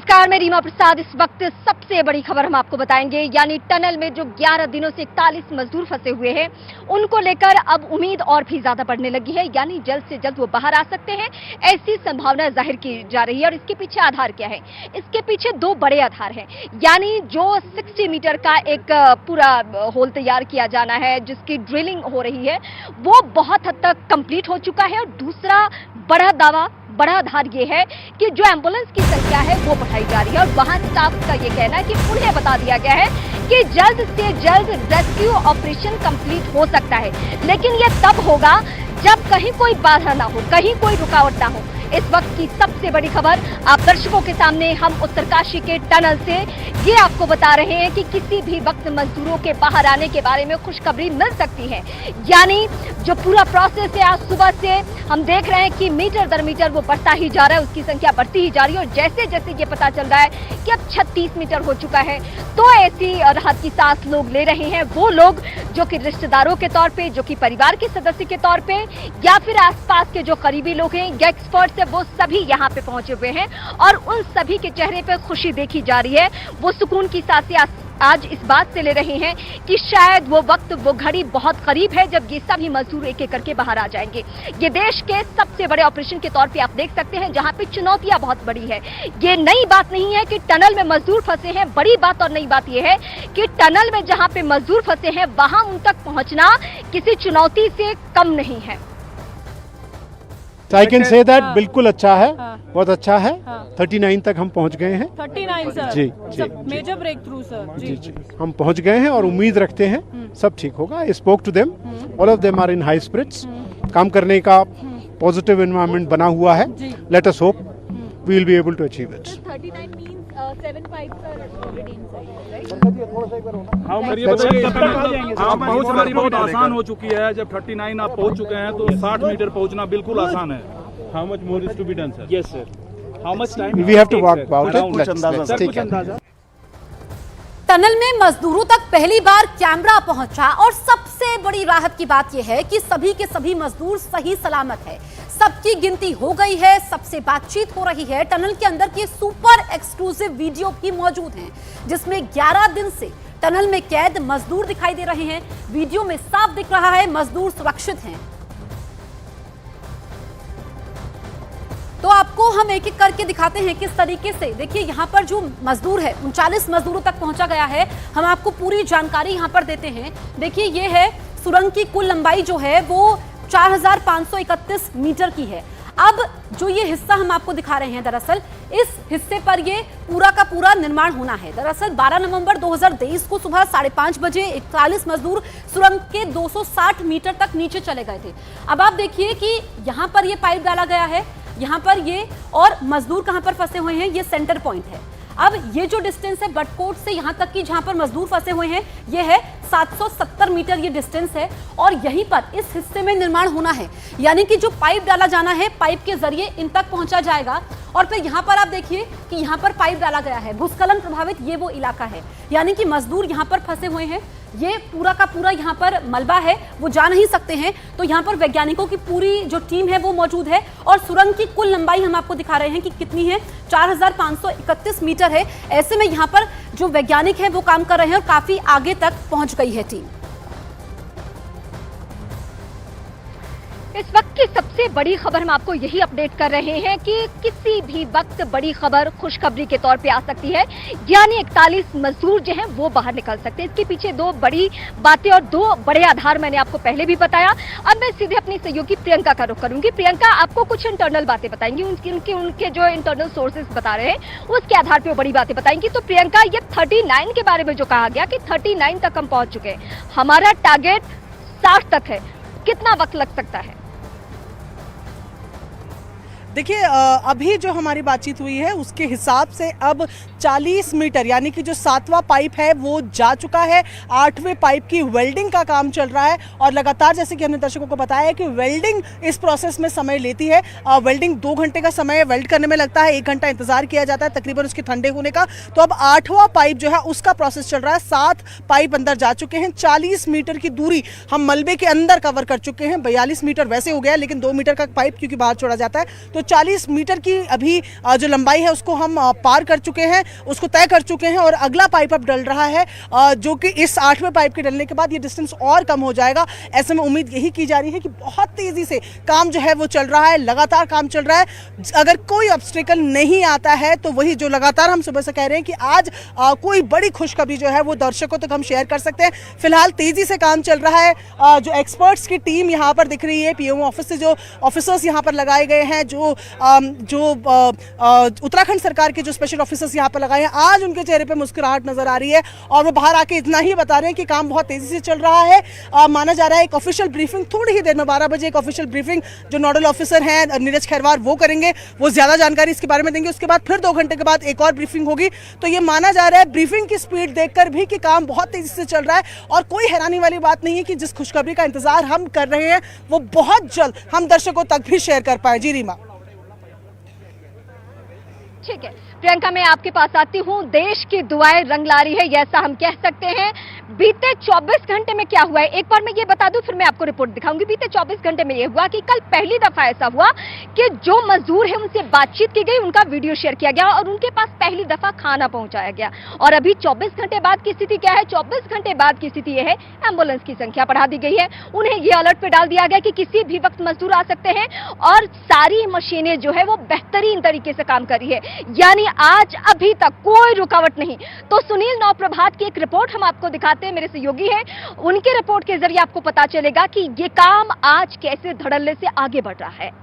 नमस्कार, मैं रीमा प्रसाद। इस वक्त सबसे बड़ी खबर हम आपको बताएंगे, यानी टनल में जो 11 दिनों से 41 मजदूर फंसे हुए हैं, उनको लेकर अब उम्मीद और भी ज्यादा बढ़ने लगी है। यानी जल्द से जल्द वो बाहर आ सकते हैं, ऐसी संभावना जाहिर की जा रही है। और इसके पीछे आधार क्या है? इसके पीछे दो बड़े आधार हैं। यानी जो 60 मीटर का एक पूरा होल तैयार किया जाना है, जिसकी ड्रिलिंग हो रही है, वो बहुत हद तक कंप्लीट हो चुका है। और दूसरा बड़ा आधार ये है कि जो एम्बुलेंस की संख्या है वो बढ़ाई जा रही है। और वहां स्टाफ का ये कहना है कि उन्हें बता दिया गया है कि जल्द से जल्द रेस्क्यू ऑपरेशन कंप्लीट हो सकता है, लेकिन ये तब होगा जब कहीं कोई बाधा ना हो, कहीं कोई रुकावट ना हो। इस वक्त की सबसे बड़ी खबर आप दर्शकों के सामने हम उत्तरकाशी के टनल से ये आपको बता रहे हैं कि किसी भी वक्त मजदूरों के बाहर आने के बारे में खुशखबरी मिल सकती है। यानी जो पूरा प्रोसेस है, आज सुबह से हम देख रहे हैं कि मीटर दर मीटर वो बढ़ता ही जा रहा है, उसकी संख्या बढ़ती ही जा रही है। और जैसे जैसे ये पता चल रहा है कि अब 36 मीटर हो चुका है, तो ऐसी राहत की सांस लोग ले रहे हैं। वो लोग जो कि रिश्तेदारों के तौर पे, जो कि परिवार के सदस्य के तौर पे, या फिर आसपास के जो करीबी लोग हैं, या एक्सपर्ट्स है, वो सभी यहाँ पे पहुंचे हुए हैं। और उन सभी के चेहरे पे खुशी देखी जा रही है। वो सुकून की सांसें आज इस बात से ले रहे हैं कि शायद वो वक्त, वो घड़ी बहुत करीब है जब ये सभी मजदूर एक एक करके बाहर आ जाएंगे। ये देश के सबसे बड़े ऑपरेशन के तौर पे आप देख सकते हैं, जहां पे चुनौतियां बहुत बड़ी है। ये नई बात नहीं है कि टनल में मजदूर फंसे हैं। बड़ी बात और नई बात ये है कि टनल में जहां पे मजदूर फंसे हैं, वहां उन तक पहुंचना किसी चुनौती से कम नहीं है। आई कैन से दैट बिल्कुल अच्छा है, बहुत अच्छा है। 39 तक हम पहुंच गए हैं। 39 सर, जी जी, मेजर ब्रेक थ्रू सर। जी जी, हम पहुंच गए हैं और उम्मीद रखते हैं सब ठीक होगा। I spoke to them, all of them are in high spirits. काम करने का पॉजिटिव एनवायरनमेंट बना हुआ है। Let us hope we will be able to achieve it. 39 means 7 pipes are already inside, right? पहुंच हमारी बहुत आसान हो चुकी है। जब 39 आप पहुंच चुके हैं तो 60 मीटर पहुंचना बिल्कुल आसान है। How much more is to be done, sir? Yes, sir. How much time? We have to walk about it. Let's take it. Tunnel में मजदूरों तक पहली बार कैमरा पहुंचा और सबसे बड़ी राहत की बात यह है कि सभी के सभी मजदूर सही सलामत है। सबकी गिनती हो गई है, सबसे बातचीत हो रही है। टनल के अंदर की सुपर एक्सक्लूसिव वीडियो भी मौजूद है, जिसमें 11 दिन से टनल में कैद मजदूर दिखाई दे रहे हैं। वीडियो में साफ दिख रहा है मजदूर सुरक्षित हैं। तो आपको हम एक एक करके दिखाते हैं किस तरीके से। देखिए यहाँ पर जो मजदूर है, 39 मजदूरों तक पहुंचा गया है। हम आपको पूरी जानकारी यहाँ पर देते हैं। देखिए ये है सुरंग की कुल लंबाई जो है वो 4531 मीटर की है। अब जो ये हिस्सा हम आपको दिखा रहे हैं, दरअसल इस हिस्से पर ये पूरा का पूरा निर्माण होना है। दरअसल 12 नवंबर 2023 को सुबह 5:30 बजे 41 मजदूर सुरंग के 260 मीटर तक नीचे चले गए थे। अब आप देखिए कि यहाँ पर ये पाइप डाला गया है, यहाँ पर ये, और मजदूर कहाँ पर फंसे हुए हैं, ये सेंटर पॉइंट है। अब ये जो डिस्टेंस है बटकोट से यहाँ तक की जहाँ पर मजदूर फंसे हुए हैं, ये है 770 मीटर ये डिस्टेंस है। और यहीं पर इस हिस्से में निर्माण होना है, यानी कि जो पाइप डाला जाना है, पाइप के जरिए इन तक पहुंचा जाएगा। और फिर यहाँ पर आप देखिए कि यहाँ पर पाइप डाला गया है। भूस्खलन प्रभावित ये वो इलाका है, यानी कि मजदूर यहाँ पर फंसे हुए हैं। ये पूरा का पूरा यहाँ पर मलबा है, वो जा नहीं सकते हैं। तो यहाँ पर वैज्ञानिकों की पूरी जो टीम है वो मौजूद है। और सुरंग की कुल लंबाई हम आपको दिखा रहे हैं कि कितनी है, 4531 मीटर है। ऐसे में यहाँ पर जो वैज्ञानिक है वो काम कर रहे हैं और काफी आगे तक पहुंच गई है टीम। इस वक्त की सबसे बड़ी खबर हम आपको यही अपडेट कर रहे हैं कि किसी भी वक्त बड़ी खबर खुशखबरी के तौर पे आ सकती है। यानी 41 मजदूर जो हैं वो बाहर निकल सकते हैं। इसके पीछे दो बड़ी बातें और दो बड़े आधार मैंने आपको पहले भी बताया। अब मैं सीधे अपनी सहयोगी प्रियंका का रुख करूंगी। प्रियंका आपको कुछ इंटरनल बातें बताएंगी, उनके जो इंटरनल सोर्सेज बता रहे हैं उसके आधार पर बड़ी बातें बताएंगी। तो प्रियंका, ये 39 के बारे में जो कहा गया कि 39 तक हम पहुंच चुके हैं, हमारा टारगेट 60 तक है, कितना वक्त लग सकता है? देखिए अभी जो हमारी बातचीत हुई है उसके हिसाब से अब 40 मीटर यानी कि जो 7वां पाइप है वो जा चुका है। 8वें पाइप की वेल्डिंग का काम चल रहा है और लगातार, जैसे कि हमने दर्शकों को बताया है कि वेल्डिंग इस प्रोसेस में समय लेती है। वेल्डिंग 2 घंटे का समय वेल्ड करने में लगता है, 1 घंटा इंतजार किया जाता है तकरीबन उसके ठंडे होने का। तो अब 8वां पाइप जो है उसका प्रोसेस चल रहा है। 7 पाइप अंदर जा चुके हैं। 40 मीटर की दूरी हम मलबे के अंदर कवर कर चुके हैं। 42 मीटर वैसे हो गया, लेकिन 2 मीटर का पाइप क्योंकि बाहर छोड़ा जाता है तो तो 40 मीटर की अभी जो लंबाई है उसको हम पार कर चुके हैं, उसको तय कर चुके हैं और अगला पाइप अब डल रहा है, जो कि इस 8वें पाइप के डलने के बाद ये डिस्टेंस और कम हो जाएगा। ऐसे में उम्मीद यही की जा रही है कि बहुत तेजी से काम जो है वो चल रहा है, लगातार काम चल रहा है। अगर कोई ऑब्स्टेकल नहीं आता है तो वही जो लगातार हम सुबह से कह रहे हैं कि आज कोई बड़ी खुशखबरी जो है वो दर्शकों तक हम शेयर कर सकते हैं। फिलहाल तेजी से काम चल रहा है। जो एक्सपर्ट्स की टीम यहाँ पर दिख रही है, पीएमओ ऑफिस से जो ऑफिसर्स यहाँ पर लगाए गए हैं, जो उत्तराखंड सरकार के जो स्पेशल ऑफिसर्स यहाँ पर लगाए हैं, आज उनके चेहरे पे मुस्कुराहट नजर आ रही है और वो बाहर आके इतना ही बता रहे हैं कि काम बहुत तेजी से चल रहा है। माना जा रहा है एक ऑफिशियल ब्रीफिंग थोड़ी ही देर में 12 बजे एक ऑफिशियल ब्रीफिंग जो नोडल ऑफिसर हैं नीरज खैरवार वो करेंगे, वो ज्यादा जानकारी इसके बारे में देंगे। उसके बाद फिर 2 घंटे के बाद एक और ब्रीफिंग होगी। तो ये माना जा रहा है ब्रीफिंग की स्पीड देखकर भी कि काम बहुत तेजी से चल रहा है और कोई हैरानी वाली बात नहीं है कि जिस खुशखबरी का इंतजार हम कर रहे हैं वो बहुत जल्द हम दर्शकों तक भी शेयर कर पाए। जी रीमा। ठीक है प्रियंका, मैं आपके पास आती हूं। देश की दुआएं रंग ला रही है, ऐसा हम कह सकते हैं। बीते 24 घंटे में क्या हुआ है एक बार मैं ये बता दूं, फिर मैं आपको रिपोर्ट दिखाऊंगी। बीते 24 घंटे में ये हुआ कि कल पहली दफा ऐसा हुआ कि जो मजदूर है उनसे बातचीत की गई, उनका वीडियो शेयर किया गया और उनके पास पहली दफा खाना पहुंचाया गया। और अभी 24 घंटे बाद की स्थिति क्या है? 24 घंटे बाद की स्थिति यह है एम्बुलेंस की संख्या बढ़ा दी गई है, उन्हें यह अलर्ट पे डाल दिया गया कि किसी भी वक्त मजदूर आ सकते हैं और सारी मशीनें जो है वो बेहतरीन तरीके से काम कर रही है, यानी आज अभी तक कोई रुकावट नहीं। तो सुनील नौप्रभात की एक रिपोर्ट हम आपको दिखाते हैं, मेरे सहयोगी हैं, उनके रिपोर्ट के जरिए आपको पता चलेगा कि ये काम आज कैसे धड़ल्ले से आगे बढ़ रहा है।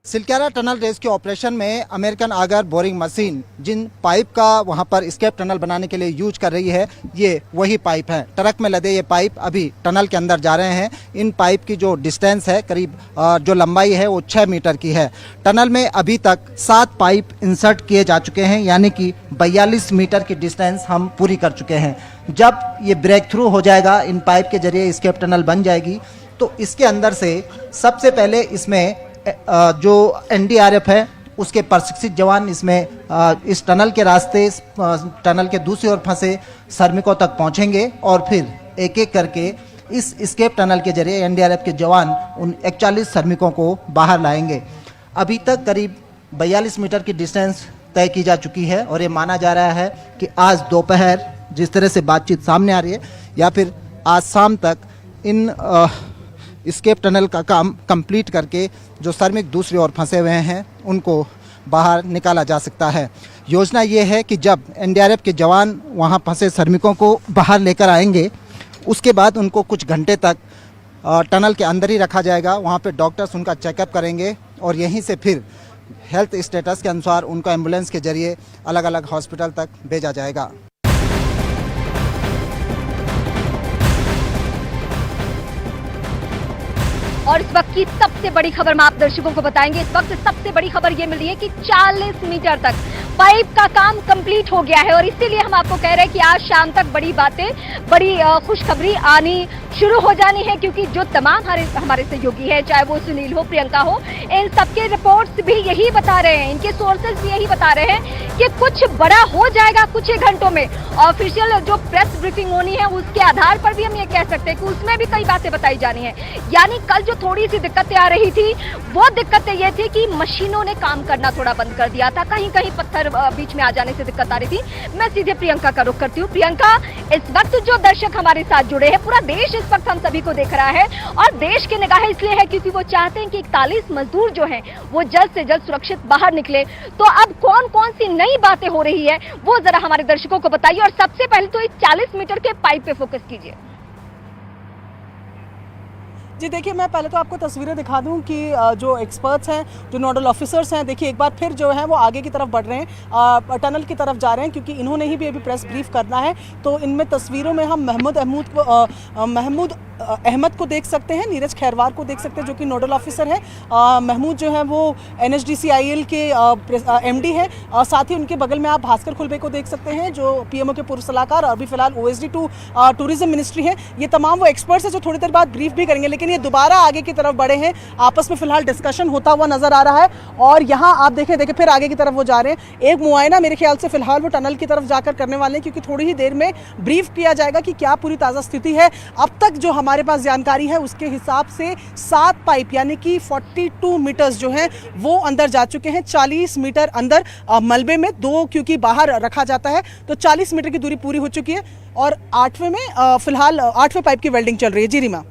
सिलक्यारा टनल रेस्क्यू ऑपरेशन में अमेरिकन आगर बोरिंग मशीन जिन पाइप का वहां पर एस्केप टनल बनाने के लिए यूज कर रही है, ये वही पाइप हैं। ट्रक में लदे ये पाइप अभी टनल के अंदर जा रहे हैं। इन पाइप की जो डिस्टेंस है करीब जो लंबाई है वो 6 मीटर की है। टनल में अभी तक 7 पाइप इंसर्ट किए जा चुके हैं, यानी कि 42 मीटर की डिस्टेंस हम पूरी कर चुके हैं। जब ये ब्रेक थ्रू हो जाएगा, इन पाइप के जरिए एस्केप टनल बन जाएगी, तो इसके अंदर से सबसे पहले इसमें जो एनडीआरएफ है उसके प्रशिक्षित जवान इसमें इस टनल के रास्ते टनल के दूसरी ओर फंसे श्रमिकों तक पहुंचेंगे और फिर एक एक करके इस एस्केप टनल के जरिए एनडीआरएफ के जवान उन 41 श्रमिकों को बाहर लाएंगे। अभी तक करीब 42 मीटर की डिस्टेंस तय की जा चुकी है और ये माना जा रहा है कि आज दोपहर जिस तरह से बातचीत सामने आ रही है या फिर आज शाम तक इन एस्केप टनल का काम कंप्लीट करके जो श्रमिक दूसरी ओर फंसे हुए हैं उनको बाहर निकाला जा सकता है। योजना ये है कि जब एनडीआरएफ के जवान वहां फंसे श्रमिकों को बाहर लेकर आएंगे, उसके बाद उनको कुछ घंटे तक टनल के अंदर ही रखा जाएगा। वहां पे डॉक्टर्स उनका चेकअप करेंगे और यहीं से फिर हेल्थ स्टेटस के अनुसार उनको एम्बुलेंस के जरिए अलग अलग हॉस्पिटल तक भेजा जाएगा। और इस वक्त की सबसे बड़ी खबर मैं आप दर्शकों को बताएंगे। इस वक्त सबसे बड़ी खबर ये मिल रही है कि 40 मीटर तक पाइप का काम कंप्लीट हो गया है और इसीलिए हम आपको कह रहे हैं कि आज शाम तक बड़ी बातें, बड़ी खुशखबरी आनी शुरू हो जानी है, क्योंकि जो तमाम हमारे सहयोगी है, चाहे वो सुनील हो, प्रियंका हो, इन सबके रिपोर्ट्स भी यही बता रहे हैं, इनके सोर्सेज भी यही बता रहे हैं कि कुछ बड़ा हो जाएगा कुछ ही घंटों में। ऑफिशियल जो प्रेस ब्रीफिंग होनी है उसके आधार पर भी हम ये कह सकते हैं कि उसमें भी कई बातें बताई जानी है। यानी कल जो थोड़ी सी दिक्कतें आ रही थी वो दिक्कतें ये थी कि मशीनों ने काम करना थोड़ा बंद कर दिया था, कहीं कहीं पत्थर बीच में आ जाने से दिक्कत आ रही थी। मैं सीधे प्रियंका का रुख करती हूँ। प्रियंका, इस वक्त जो दर्शक हमारे साथ जुड़े हैं, पूरा देश इस वक्त हम सभी को देख रहा है और देश की निगाहें इसलिए है क्योंकि वो चाहते हैं कि 41 मजदूर जो हैं वो जल्द से जल्द सुरक्षित बाहर निकले। तो अब कौन कौन सी नई बातें हो रही है वो जरा हमारे दर्शकों को बताइए और सबसे पहले तो इस 40 मीटर के पाइप पे फोकस कीजिए। जी देखिए, मैं पहले तो आपको तस्वीरें दिखा दूं कि जो एक्सपर्ट्स हैं, जो नोडल ऑफिसर्स हैं, देखिए एक बार फिर जो है वो आगे की तरफ बढ़ रहे हैं, टनल की तरफ जा रहे हैं, क्योंकि इन्होंने ही भी अभी प्रेस ब्रीफ करना है। तो इनमें तस्वीरों में हम महमूद अहमद को देख सकते हैं, नीरज खैरवार को देख सकते हैं जो कि नोडल ऑफिसर है। महमूद जो है वो NHDCIL के MD है। साथ ही उनके बगल में आप भास्कर खुलबे को देख सकते हैं जो PMO के पूर्व सलाहकार, अभी फिलहाल OSD टू टूरिज्म मिनिस्ट्री है। ये तमाम वो एक्सपर्ट्स हैं जो थोड़ी देर बाद ब्रीफ भी करेंगे, लेकिन ये दोबारा आगे की तरफ बढ़े हैं, आपस में फिलहाल डिस्कशन होता हुआ नजर आ रहा है। और यहाँ आप देखें फिर आगे की तरफ वो जा रहे हैं। एक मुआयना मेरे ख्याल से फिलहाल वो टनल की तरफ जाकर करने वाले हैं, क्योंकि थोड़ी ही देर में ब्रीफ किया जाएगा कि क्या पूरी ताज़ा स्थिति है। अब तक जो हमारे पास जानकारी है उसके हिसाब से 7 पाइप यानी कि 42 मीटर्स जो हैं वो अंदर जा चुके हैं। 40 मीटर अंदर मलबे में, 2 क्योंकि बाहर रखा जाता है, तो 40 मीटर की दूरी पूरी हो चुकी है और 8वें में फिलहाल 8वें पाइप की वेल्डिंग चल रही है। जी रीमा।